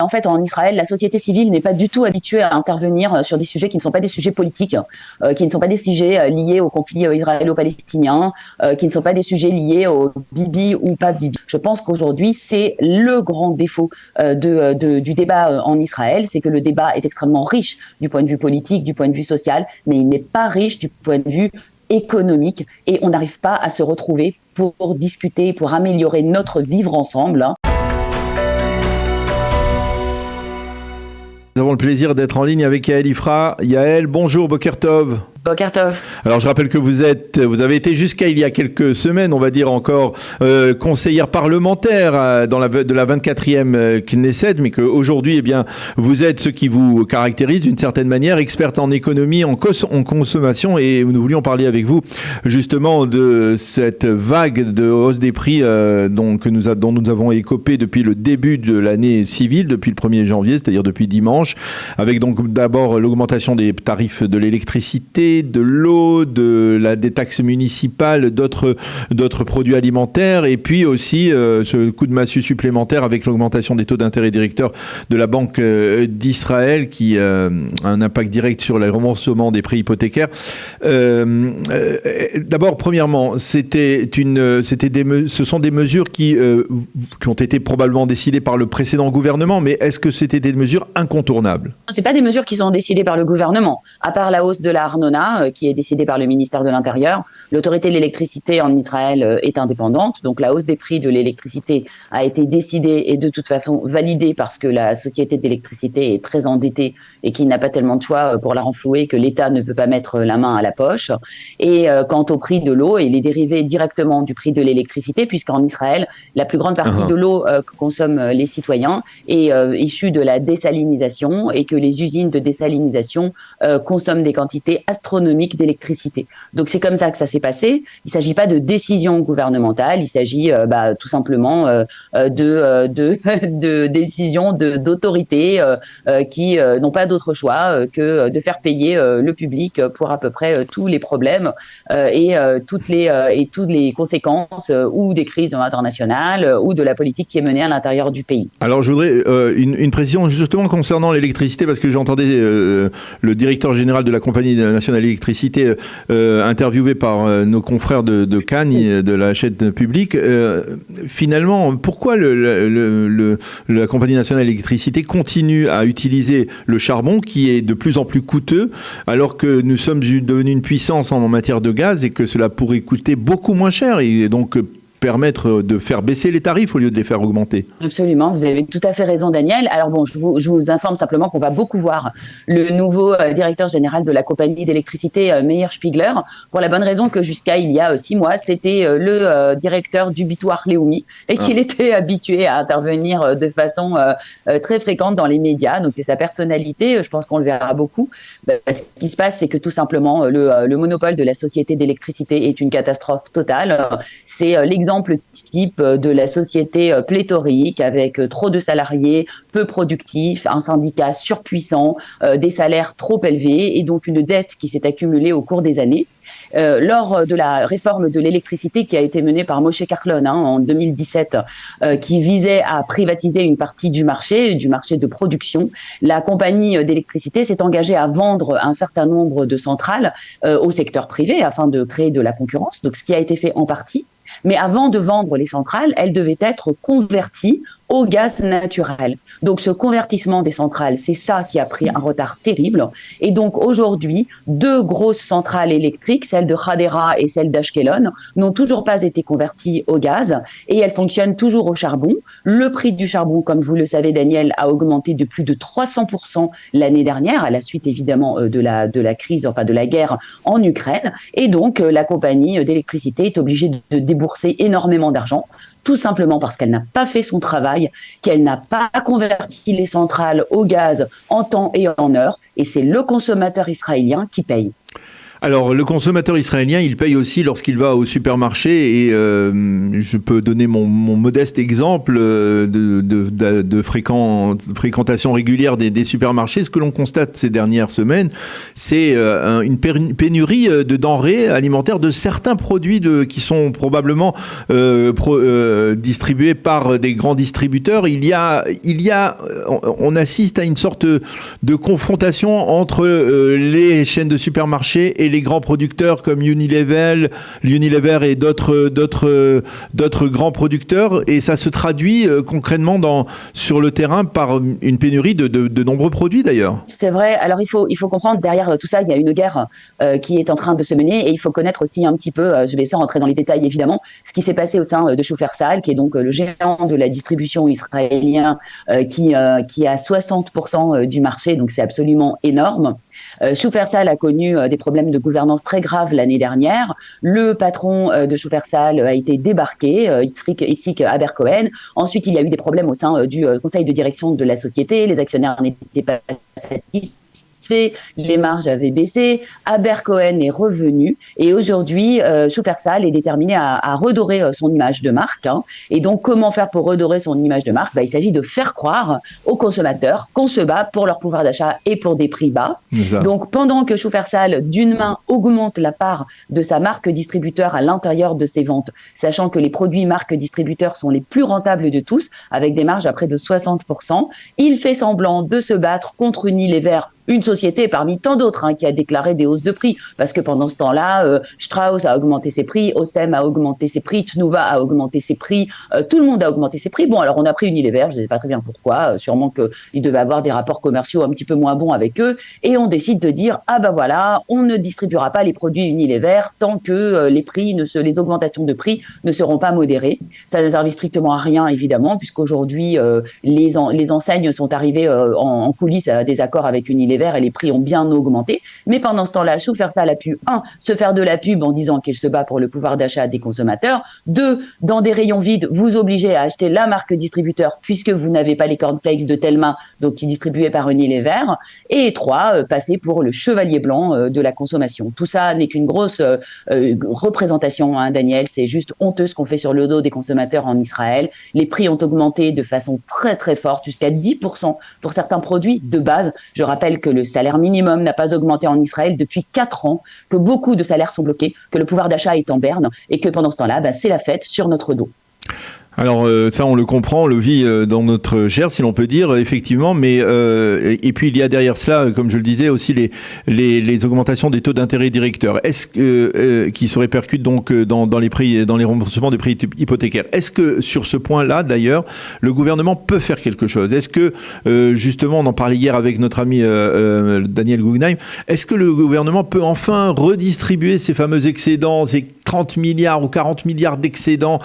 en fait, en Israël, la société civile n'est pas du tout habituée à intervenir sur des sujets qui ne sont pas des sujets politiques, qui ne sont pas des sujets liés au conflit israélo-palestinien, qui ne sont pas des sujets liés au Bibi ou pas Bibi. Je pense qu'aujourd'hui, c'est le grand défaut du débat en Israël, c'est que le débat est extrêmement riche du point de vue politique, du point de vue social, mais il n'est pas riche du point de vue économique, et on n'arrive pas à se retrouver pour discuter, pour améliorer notre vivre ensemble. Nous avons le plaisir d'être en ligne avec Yael Ifra. Yael, bonjour, Boker Tov. Boker Tov. Alors je rappelle que vous avez été jusqu'à il y a quelques semaines, on va dire encore, conseillère parlementaire de la 24e Knesset, mais qu'aujourd'hui, eh bien, vous êtes ce qui vous caractérise d'une certaine manière, experte en économie, en consommation, et nous voulions parler avec vous justement de cette vague de hausse des prix dont nous avons écopé depuis le début de l'année civile, depuis le 1er janvier, c'est-à-dire depuis dimanche, avec donc d'abord l'augmentation des tarifs de l'électricité, de l'eau, des taxes municipales, d'autres produits alimentaires, et puis aussi ce coup de massue supplémentaire avec l'augmentation des taux d'intérêt directeurs de la Banque d'Israël qui a un impact direct sur le remboursement des prêts hypothécaires. D'abord, premièrement, ce sont des mesures qui ont été probablement décidées par le précédent gouvernement, mais est-ce que c'était des mesures incontournables ? C'est pas des mesures qui sont décidées par le gouvernement, à part la hausse de la Arnona, qui est décidée par le ministère de l'Intérieur. L'autorité de l'électricité en Israël est indépendante, donc la hausse des prix de l'électricité a été décidée et de toute façon validée parce que la société d'électricité est très endettée et qu'il n'a pas tellement de choix pour la renflouer, que l'État ne veut pas mettre la main à la poche. Et quant au prix de l'eau, il est dérivé directement du prix de l'électricité, puisqu'en Israël, la plus grande partie de l'eau que consomment les citoyens est issue de la désalinisation, et que les usines de désalinisation consomment des quantités astronomiques d'électricité. Donc c'est comme ça que ça s'est passé. Il ne s'agit pas de décision gouvernementale, il s'agit tout simplement de décisions d'autorités qui n'ont pas d'autre choix que de faire payer le public pour à peu près tous les problèmes et toutes les conséquences ou des crises internationales ou de la politique qui est menée à l'intérieur du pays. Alors je voudrais une précision justement concernant l'électricité, parce que j'entendais le directeur général de la compagnie nationale d'électricité interviewé par nos confrères de Cannes, de la chaîne publique. Finalement, pourquoi la compagnie nationale d'électricité continue à utiliser le charbon, qui est de plus en plus coûteux, alors que nous sommes devenus une puissance en matière de gaz et que cela pourrait coûter beaucoup moins cher et donc permettre de faire baisser les tarifs au lieu de les faire augmenter? Absolument, vous avez tout à fait raison, Daniel. Alors bon, je vous informe simplement qu'on va beaucoup voir le nouveau directeur général de la compagnie d'électricité, Meir Spiegler, pour la bonne raison que jusqu'à il y a 6 mois, c'était le directeur du Bitoar Leumi, et qu'il était habitué à intervenir de façon très fréquente dans les médias. Donc c'est sa personnalité, je pense qu'on le verra beaucoup. Ce qui se passe, c'est que tout simplement, le monopole de la société d'électricité est une catastrophe totale. C'est l'exemple type de la société pléthorique, avec trop de salariés, peu productifs, un syndicat surpuissant, des salaires trop élevés, et donc une dette qui s'est accumulée au cours des années. Lors de la réforme de l'électricité qui a été menée par Moshe Kahlon en 2017, qui visait à privatiser une partie du marché de production, la compagnie d'électricité s'est engagée à vendre un certain nombre de centrales au secteur privé afin de créer de la concurrence, donc ce qui a été fait en partie. Mais avant de vendre les centrales, elles devaient être converties au gaz naturel. Donc ce convertissement des centrales, c'est ça qui a pris un retard terrible. Et donc aujourd'hui, 2 grosses centrales électriques, celle de Hadera et celle d'Ashkelon, n'ont toujours pas été converties au gaz, et elles fonctionnent toujours au charbon. Le prix du charbon, comme vous le savez, Daniel, a augmenté de plus de 300% l'année dernière, à la suite évidemment de la crise, enfin de la guerre en Ukraine. Et donc la compagnie d'électricité est obligée de débourser énormément d'argent, tout simplement parce qu'elle n'a pas fait son travail, qu'elle n'a pas converti les centrales au gaz en temps et en heure, et c'est le consommateur israélien qui paye. Alors, le consommateur israélien, il paye aussi lorsqu'il va au supermarché et je peux donner mon modeste exemple de fréquentation régulière des supermarchés. Ce que l'on constate ces dernières semaines, c'est une pénurie de denrées alimentaires, de certains produits qui sont probablement distribués par des grands distributeurs. On assiste à une sorte de confrontation entre les chaînes de supermarchés et les grands producteurs comme Unilever et d'autres grands producteurs, et ça se traduit concrètement sur le terrain par une pénurie de nombreux produits d'ailleurs. C'est vrai. Alors il faut comprendre, derrière tout ça, il y a une guerre qui est en train de se mener, et il faut connaître aussi un petit peu, je vais sans rentrer dans les détails évidemment, ce qui s'est passé au sein de Shufersal, qui est donc le géant de la distribution israélien, qui a 60% du marché, donc c'est absolument énorme. Shufersal a connu des problèmes de gouvernance très graves l'année dernière. Le patron de Shufersal a été débarqué, Itzik Haber-Cohen. Ensuite, il y a eu des problèmes au sein du conseil de direction de la société. Les actionnaires n'étaient pas satisfaits. Les marges avaient baissé, Haber-Cohen est revenu, et aujourd'hui, Shufersal est déterminé à redorer son image de marque. Et donc, comment faire pour redorer son image de marque ? Il s'agit de faire croire aux consommateurs qu'on se bat pour leur pouvoir d'achat et pour des prix bas. Donc, pendant que Shufersal, d'une main, augmente la part de sa marque distributeur à l'intérieur de ses ventes, sachant que les produits marques distributeurs sont les plus rentables de tous, avec des marges à près de 60%, il fait semblant de se battre contre Unilever, une société parmi tant d'autres qui a déclaré des hausses de prix, parce que pendant ce temps-là, Strauss a augmenté ses prix, Osem a augmenté ses prix, Tnuva a augmenté ses prix, tout le monde a augmenté ses prix. Bon, alors on a pris Unilever, je ne sais pas très bien pourquoi, sûrement qu'ils devaient avoir des rapports commerciaux un petit peu moins bons avec eux, et on décide de dire, voilà, on ne distribuera pas les produits Unilever tant que les augmentations de prix ne seront pas modérées. Ça ne servi strictement à rien, évidemment, puisqu'aujourd'hui, les enseignes sont arrivées en coulisses à des accords avec Unilever, et les prix ont bien augmenté. Mais pendant ce temps-là, Shufersal a pu, se faire de la pub en disant qu'il se bat pour le pouvoir d'achat des consommateurs. 2, dans des rayons vides, vous obligez à acheter la marque distributeur puisque vous n'avez pas les cornflakes de Telma, donc qui est distribué par Unilever. Et 3, passer pour le chevalier blanc de la consommation. Tout ça n'est qu'une grosse représentation, Daniel. C'est juste honteux ce qu'on fait sur le dos des consommateurs en Israël. Les prix ont augmenté de façon très très forte, jusqu'à 10% pour certains produits de base. Je rappelle que le salaire minimum n'a pas augmenté en Israël depuis 4 ans, que beaucoup de salaires sont bloqués, que le pouvoir d'achat est en berne, et que pendant ce temps-là, c'est la fête sur notre dos. Alors ça, on le comprend, on le vit dans notre chair, si l'on peut dire, effectivement. Mais et puis il y a derrière cela, comme je le disais, aussi les augmentations des taux d'intérêt directeurs. Est-ce que qui se répercutent donc dans les prix, dans les remboursements des prix hypothécaires. Est-ce que sur ce point-là, d'ailleurs, le gouvernement peut faire quelque chose ? Est-ce que justement, on en parlait hier avec notre ami Daniel Guggenheim, est-ce que le gouvernement peut enfin redistribuer ces fameux excédents, ces 30 milliards ou 40 milliards d'excédents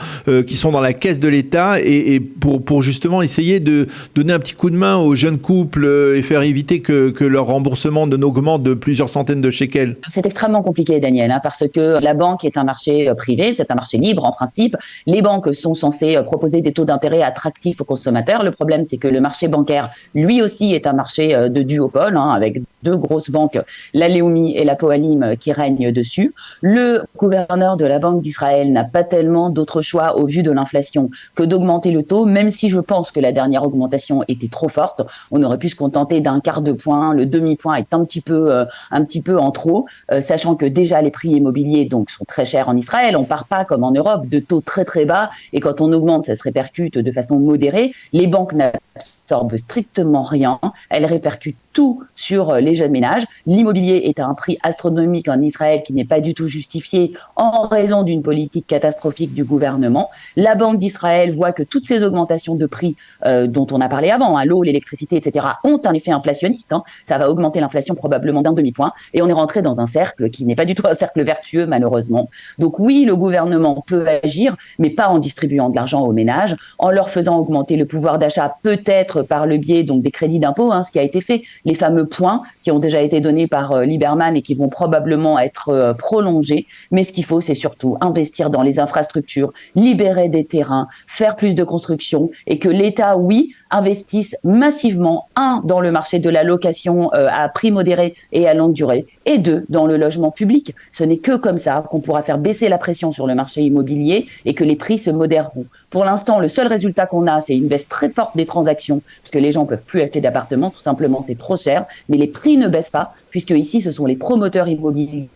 qui sont dans la caisse de l'État, et pour justement essayer de donner un petit coup de main aux jeunes couples et faire éviter que leur remboursement n'augmente de plusieurs centaines de shekels? C'est extrêmement compliqué, Daniel, parce que la banque est un marché privé, c'est un marché libre en principe. Les banques sont censées proposer des taux d'intérêt attractifs aux consommateurs. Le problème, c'est que le marché bancaire, lui aussi, est un marché de duopole, avec 2 grosses banques, la Leumi et la Poalim, qui règnent dessus. Le gouverneur de la Banque d'Israël n'a pas tellement d'autre choix au vu de l'inflation que d'augmenter le taux, même si je pense que la dernière augmentation était trop forte. On aurait pu se contenter d'un quart de point. Le demi-point est un petit peu en trop, sachant que déjà les prix immobiliers donc sont très chers en Israël. On part pas comme en Europe de taux très très bas, et quand on augmente, ça se répercute de façon modérée. Les banques n'absorbent strictement rien. Elles répercutent tout sur les jeunes ménages. L'immobilier est à un prix astronomique en Israël qui n'est pas du tout justifié en raison d'une politique catastrophique du gouvernement. La Banque d'Israël voit que toutes ces augmentations de prix dont on a parlé avant, l'eau, l'électricité, etc., ont un effet inflationniste. Ça va augmenter l'inflation probablement d'un demi-point, et on est rentré dans un cercle qui n'est pas du tout un cercle vertueux, malheureusement. Donc oui, le gouvernement peut agir, mais pas en distribuant de l'argent aux ménages, en leur faisant augmenter le pouvoir d'achat, peut-être par le biais donc des crédits d'impôt, ce qui a été fait, les fameux points qui ont déjà été donnés par Lieberman et qui vont probablement être prolongés. Mais ce qu'il faut, c'est surtout investir dans les infrastructures, libérer des terrains, faire plus de construction, et que l'État, oui, investissent massivement, un, dans le marché de la location à prix modéré et à longue durée, et deux, dans le logement public. Ce n'est que comme ça qu'on pourra faire baisser la pression sur le marché immobilier et que les prix se modéreront. Pour l'instant, le seul résultat qu'on a, c'est une baisse très forte des transactions, puisque les gens ne peuvent plus acheter d'appartements, tout simplement, c'est trop cher, mais les prix ne baissent pas, puisque ici, ce sont les promoteurs immobiliers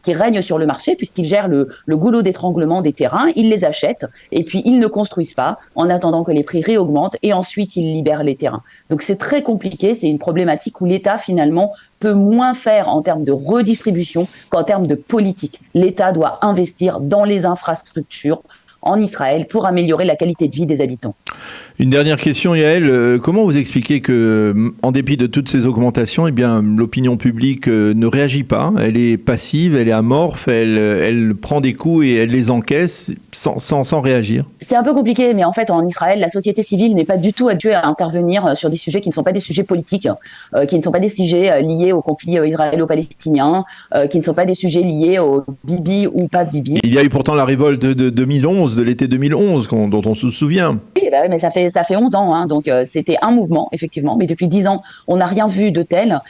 qui règnent sur le marché, puisqu'ils gèrent le goulot d'étranglement des terrains, ils les achètent, et puis ils ne construisent pas, en attendant que les prix réaugmentent, et ensuite ils libèrent les terrains. Donc c'est très compliqué, c'est une problématique où l'État, finalement, peut moins faire en termes de redistribution qu'en termes de politique. L'État doit investir dans les infrastructures en Israël pour améliorer la qualité de vie des habitants. Une dernière question, Yael. Comment vous expliquez que, en dépit de toutes ces augmentations, eh bien, l'opinion publique ne réagit pas? Elle est passive, elle est amorphe, elle prend des coups et elle les encaisse sans réagir. C'est un peu compliqué, mais en fait, en Israël, la société civile n'est pas du tout habituée à intervenir sur des sujets qui ne sont pas des sujets politiques, qui ne sont pas des sujets liés au conflit israélo-palestinien, qui ne sont pas des sujets liés au Bibi ou pas Bibi. Il y a eu pourtant la révolte de 2011, de l'été 2011, dont on se souvient. Oui, bah, mais ça fait 11 ans, hein, donc c'était un mouvement, effectivement, mais depuis 10 ans, on n'a rien vu de tel,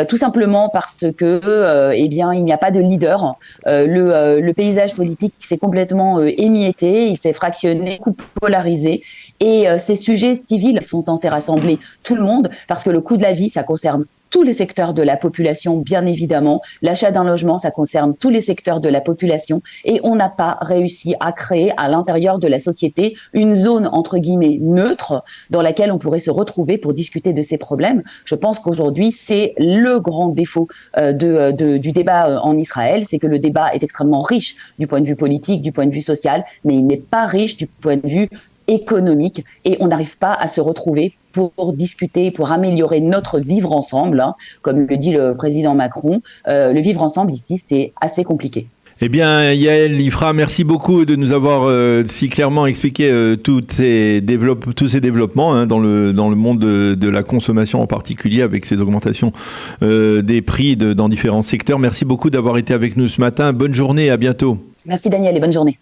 tout simplement parce que, eh bien, il n'y a pas de leader. Le paysage politique s'est complètement émietté, il s'est fractionné, polarisé, et ces sujets civils sont censés rassembler tout le monde, parce que le coût de la vie, ça concerne tous les secteurs de la population, bien évidemment. L'achat d'un logement, ça concerne tous les secteurs de la population. Et on n'a pas réussi à créer à l'intérieur de la société une zone, entre guillemets, neutre dans laquelle on pourrait se retrouver pour discuter de ces problèmes. Je pense qu'aujourd'hui, c'est le grand défaut du débat en Israël. C'est que le débat est extrêmement riche du point de vue politique, du point de vue social, mais il n'est pas riche du point de vue économique et on n'arrive pas à se retrouver pour discuter, pour améliorer notre vivre ensemble, hein, comme le dit le président Macron. Le vivre ensemble ici, c'est assez compliqué. Eh bien, Yael Ifra, merci beaucoup de nous avoir si clairement expliqué tous ces développements hein, dans le monde de la consommation en particulier, avec ces augmentations des prix dans différents secteurs. Merci beaucoup d'avoir été avec nous ce matin. Bonne journée, à bientôt. Merci Daniel et bonne journée.